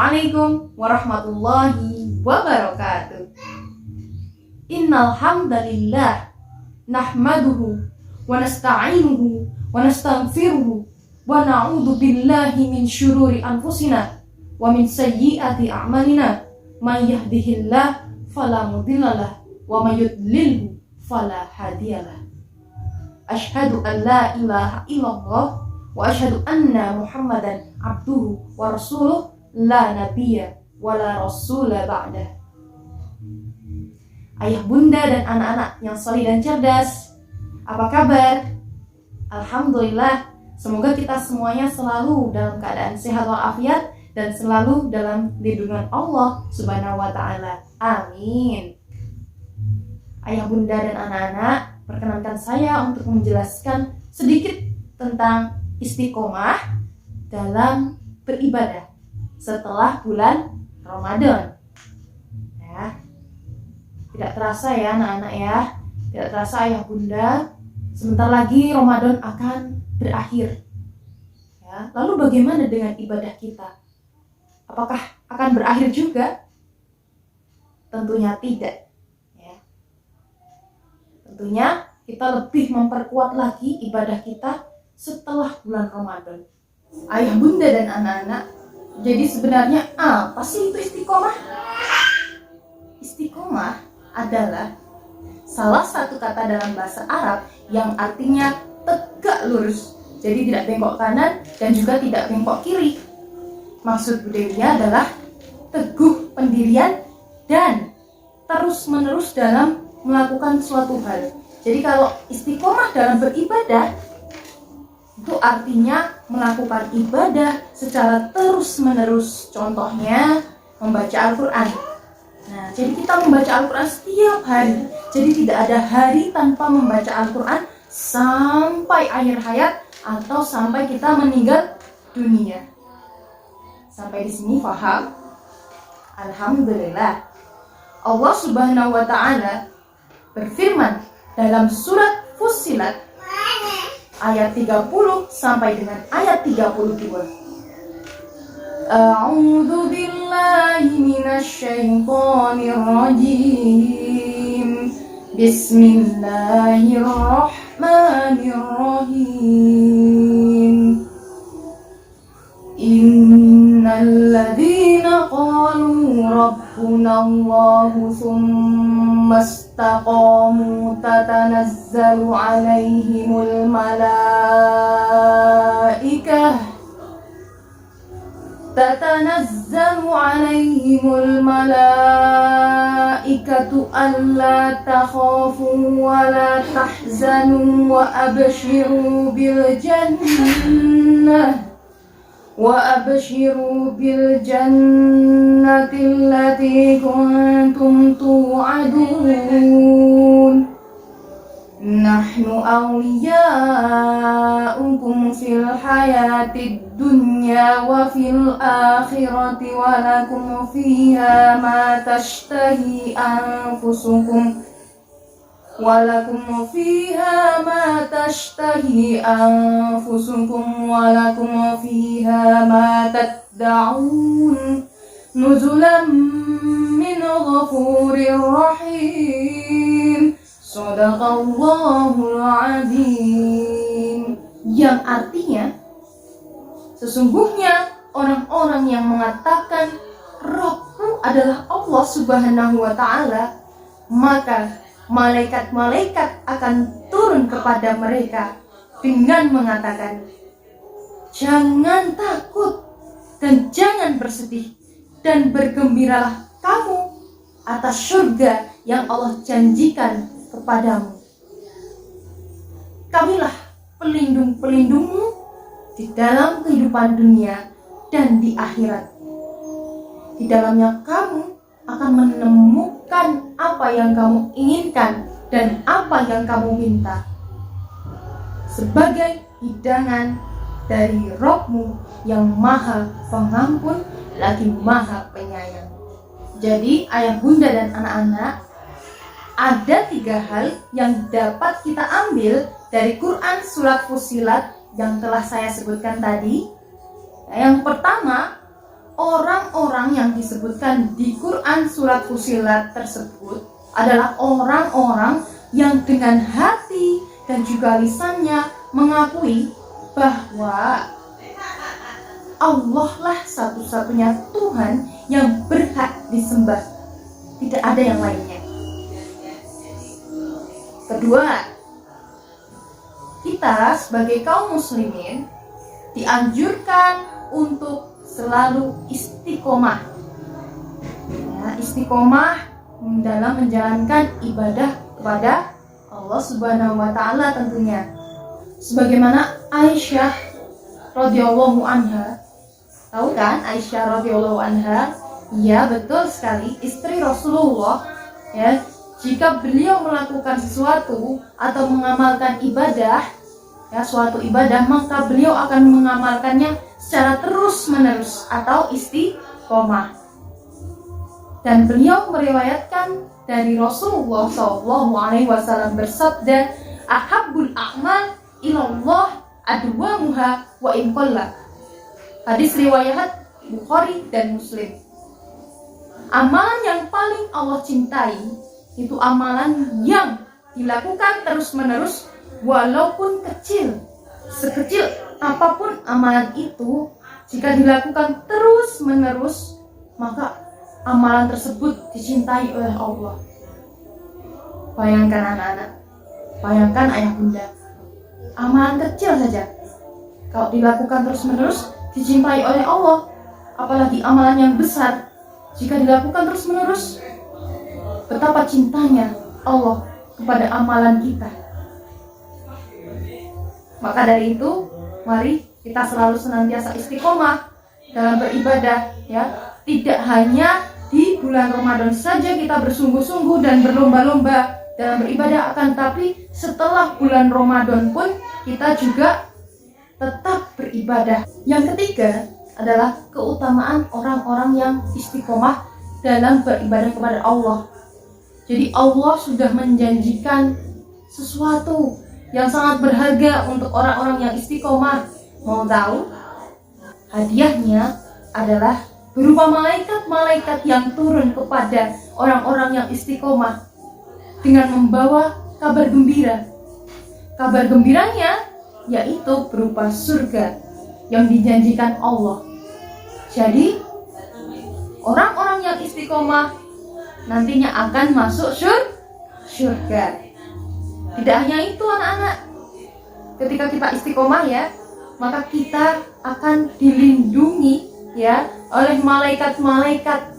Assalamualaikum warahmatullahi wabarakatuh. Innal hamdalillah nahmaduhu wa nasta'inuhu wa nastaghfiruhu wa na'udzu billahi min syururi anfusina wa min sayyiati a'malina. May yahdihillahu fala mudhillalah wa may yudlilhu fala hadiyalah. Asyhadu an la ilaha illallah wa asyhadu anna Muhammadan abduhu wa rasuluh la nabiyya wa la rasula ba'dah. Ayah, bunda, dan anak-anak yang saleh dan cerdas, apa kabar? Alhamdulillah, semoga kita semuanya selalu dalam keadaan sehat walafiat dan selalu dalam lindungan Allah Subhanahu wa ta'ala. Amin. Ayah, bunda, dan anak-anak, perkenankan saya untuk menjelaskan sedikit tentang istiqomah dalam beribadah setelah bulan Ramadan. Ya. Tidak terasa ya anak-anak ya, tidak terasa ayah bunda, sebentar lagi Ramadan akan berakhir. Ya. Lalu bagaimana dengan ibadah kita? Apakah akan berakhir juga? Tentunya tidak. Ya. Tentunya kita lebih memperkuat lagi ibadah kita setelah bulan Ramadan. Ayah bunda dan anak-anak, jadi sebenarnya apa sih itu istiqomah? Istiqomah adalah salah satu kata dalam bahasa Arab yang artinya tegak lurus. Jadi tidak bengkok kanan dan juga tidak bengkok kiri. Maksud budaya adalah teguh pendirian dan terus-menerus dalam melakukan suatu hal. Jadi kalau istiqomah dalam beribadah itu artinya melakukan ibadah secara terus-menerus. Contohnya membaca Al-Quran. Nah, jadi kita membaca Al-Quran setiap hari. Jadi tidak ada hari tanpa membaca Al-Quran sampai akhir hayat atau sampai kita meninggal dunia. Sampai di sini paham? Alhamdulillah. Allah Subhanahu wa ta'ala berfirman dalam surat Fussilat ayat 30 sampai dengan ayat 32. A'udzu billahi minasy syaithanir rajim. Bismillahirrahmanirrahim. Innal ladzina qalu rabbunallahu tsumma istaqamu tatanazzalu alaihimul malaikatu alla takhafu wa la tahzanu wa abshiru bil jannati allati kuntum tu'adun. Nahnu awliya'ukum fil hayatid dunya wa fil akhirati wa lakum fiha ma tashtahi anfusukum wa lakum fiha ma tad'un nuzulan min ghafurir rahim. Shadaqallahul azim. Yang artinya, sesungguhnya orang-orang yang mengatakan Rabbku adalah Allah Subhanahu wa ta'ala, maka malaikat-malaikat akan turun kepada mereka dengan mengatakan, jangan takut dan jangan bersedih, dan bergembiralah kamu atas surga yang Allah janjikan kepadamu. Kamilah pelindung-pelindungmu di dalam kehidupan dunia dan di akhirat. Di dalamnya kamu akan menemukan apa yang kamu inginkan dan apa yang kamu minta sebagai hidangan dari Rabb-Mu yang Maha Pengampun lagi Maha Penyayang. Jadi ayah bunda dan anak-anak, ada 3 hal yang dapat kita ambil dari Quran surat Fussilat yang telah saya sebutkan tadi. Yang pertama, orang-orang yang disebutkan di Quran surat Fussilat tersebut adalah orang-orang yang dengan hati dan juga lisannya mengakui bahwa Allah lah satu-satunya Tuhan yang berhak disembah, tidak ada yang lainnya. Kedua, kita sebagai kaum muslimin dianjurkan untuk selalu istiqomah, ya, istiqomah dalam menjalankan ibadah kepada Allah Subhanahu wa Ta'ala tentunya. Sebagaimana Aisyah radhiyallahu anha, tahu kan Aisyah radhiyallahu anha? Ya, betul sekali, istri Rasulullah. Ya, jika beliau melakukan sesuatu atau mengamalkan ibadah, ya, suatu ibadah, maka beliau akan mengamalkannya secara terus-menerus atau istiqomah. Dan beliau meriwayatkan dari Rasulullah SAW bersabda, "Ahabbul a'mal ilallah adwamuha wa in qalla." Hadis riwayat Bukhari dan Muslim. Amalan yang paling Allah cintai itu amalan yang dilakukan terus-menerus walaupun kecil. Sekecil apapun amalan itu, jika dilakukan terus-menerus, maka amalan tersebut dicintai oleh Allah. Bayangkan anak-anak, bayangkan ayah bunda, amalan kecil saja kalau dilakukan terus-menerus dicintai oleh Allah, apalagi amalan yang besar jika dilakukan terus-menerus. Betapa cintanya Allah kepada amalan kita. Maka dari itu, mari kita selalu senantiasa istiqomah dalam beribadah, ya. Tidak hanya di bulan Ramadan saja kita bersungguh-sungguh dan berlomba-lomba dalam beribadah, akan tapi setelah bulan Ramadan pun kita juga tetap beribadah. Yang ketiga adalah keutamaan orang-orang yang istiqomah dalam beribadah kepada Allah. Jadi Allah sudah menjanjikan sesuatu yang sangat berharga untuk orang-orang yang istiqomah. Mau tahu? Hadiahnya adalah berupa malaikat-malaikat yang turun kepada orang-orang yang istiqomah dengan membawa kabar gembira. Kabar gembiranya yaitu berupa surga yang dijanjikan Allah. Jadi orang-orang yang istiqomah nantinya akan masuk surga. Tidak hanya itu anak-anak, ketika kita istiqomah, ya, maka kita akan dilindungi, ya, oleh malaikat-malaikat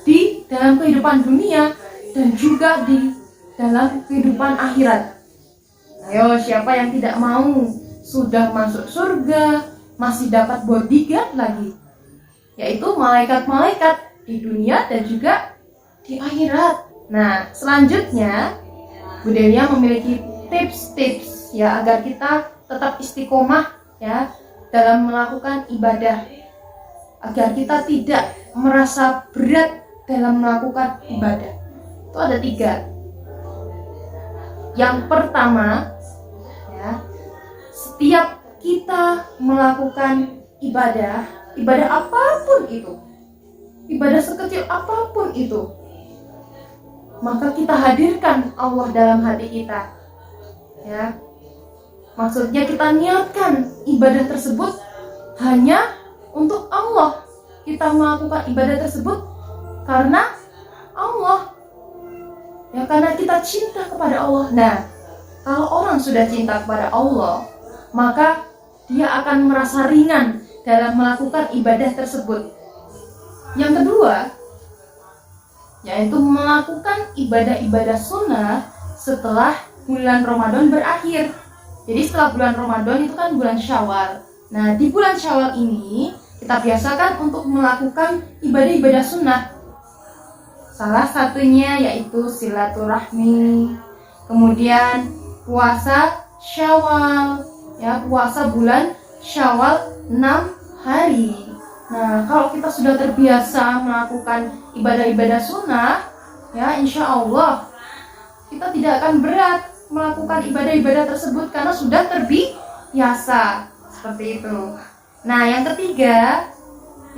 di dalam kehidupan dunia dan juga di dalam kehidupan akhirat. Ayo, siapa yang tidak mau sudah masuk surga masih dapat bodyguard lagi, yaitu malaikat-malaikat di dunia dan juga di akhirat. Nah, selanjutnya Bu Delia memiliki tips-tips, ya, agar kita tetap istiqomah, ya, dalam melakukan ibadah, agar kita tidak merasa berat dalam melakukan ibadah. Itu ada 3. Yang pertama, ya, setiap kita melakukan ibadah apapun itu, ibadah sekecil apapun itu, maka kita hadirkan Allah dalam hati kita, ya. Maksudnya kita niatkan ibadah tersebut hanya untuk Allah. Kita melakukan ibadah tersebut karena Allah, ya, karena kita cinta kepada Allah. Nah, kalau orang sudah cinta kepada Allah, maka dia akan merasa ringan dalam melakukan ibadah tersebut. Yang kedua, yaitu melakukan ibadah-ibadah sunnah setelah bulan Ramadan berakhir. Jadi setelah bulan Ramadan itu kan bulan Syawal. Nah, di bulan Syawal ini kita biasakan untuk melakukan ibadah-ibadah sunnah. Salah satunya yaitu silaturahmi, kemudian puasa Syawal, ya, puasa bulan Syawal 6 hari. Nah, kalau kita sudah terbiasa melakukan ibadah-ibadah sunnah, ya, insya Allah kita tidak akan berat melakukan ibadah-ibadah tersebut karena sudah terbiasa seperti itu. Nah, yang ketiga,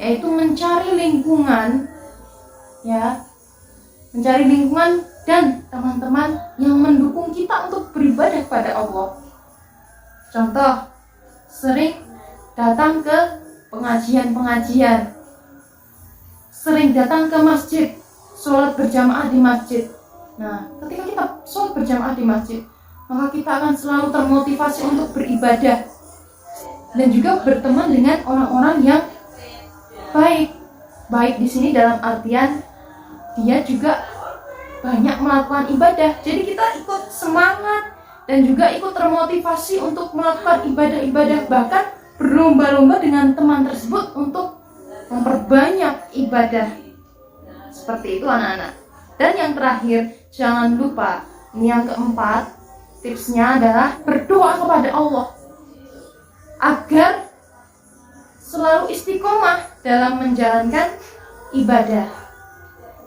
yaitu mencari lingkungan, ya, mencari lingkungan dan teman-teman yang mendukung kita untuk beribadah kepada Allah. Contoh, sering datang ke pengajian-pengajian, sering datang ke masjid, sholat berjamaah di masjid. Nah, ketika kita sholat berjamaah di masjid, maka kita akan selalu termotivasi untuk beribadah dan juga berteman dengan orang-orang yang baik. Baik di sini dalam artian dia juga banyak melakukan ibadah. Jadi kita ikut semangat dan juga ikut termotivasi untuk melakukan ibadah-ibadah, bahkan berlomba-lomba dengan teman tersebut untuk memperbanyak ibadah. Seperti itu anak-anak. Dan yang terakhir, jangan lupa, ini yang keempat, tipsnya adalah berdoa kepada Allah agar selalu istiqomah dalam menjalankan ibadah.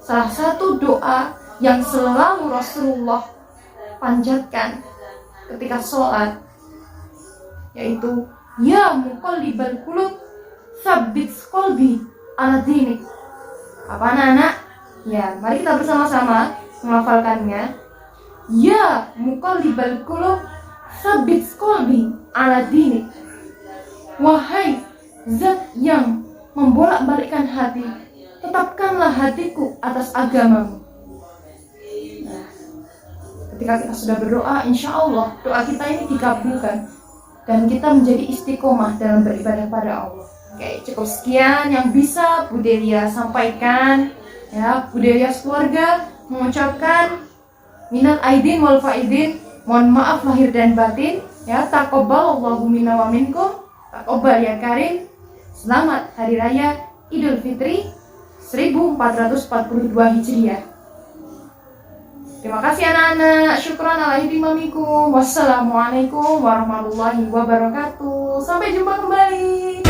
Salah satu doa yang selalu Rasulullah panjatkan ketika sholat yaitu ya muqallibal qulub tsabbit qalbi ala dinik. Apa anak-anak? Ya, mari kita bersama-sama menghafalkannya. Ya muqallibal qulub tsabbit qalbi ala dinik. Wahai zat yang membolak-balikkan hati, tetapkanlah hatiku atas agamamu. Ketika kita sudah berdoa, insya Allah doa kita ini dikabulkan dan kita menjadi istiqomah dalam beribadah pada Allah. Oke, cukup sekian yang bisa Bu Delia sampaikan. Ya, Bu Delia keluarga mengucapkan minal aidin wal faidin, mohon maaf lahir dan batin. Ya, taqabbalallahu minna wa minkum, taqabbal ya karim. Selamat Hari Raya Idul Fitri 1442 Hijriah. Terima kasih anak-anak. Syukran ala ihtimamikum. Wassalamualaikum warahmatullahi wabarakatuh. Sampai jumpa kembali.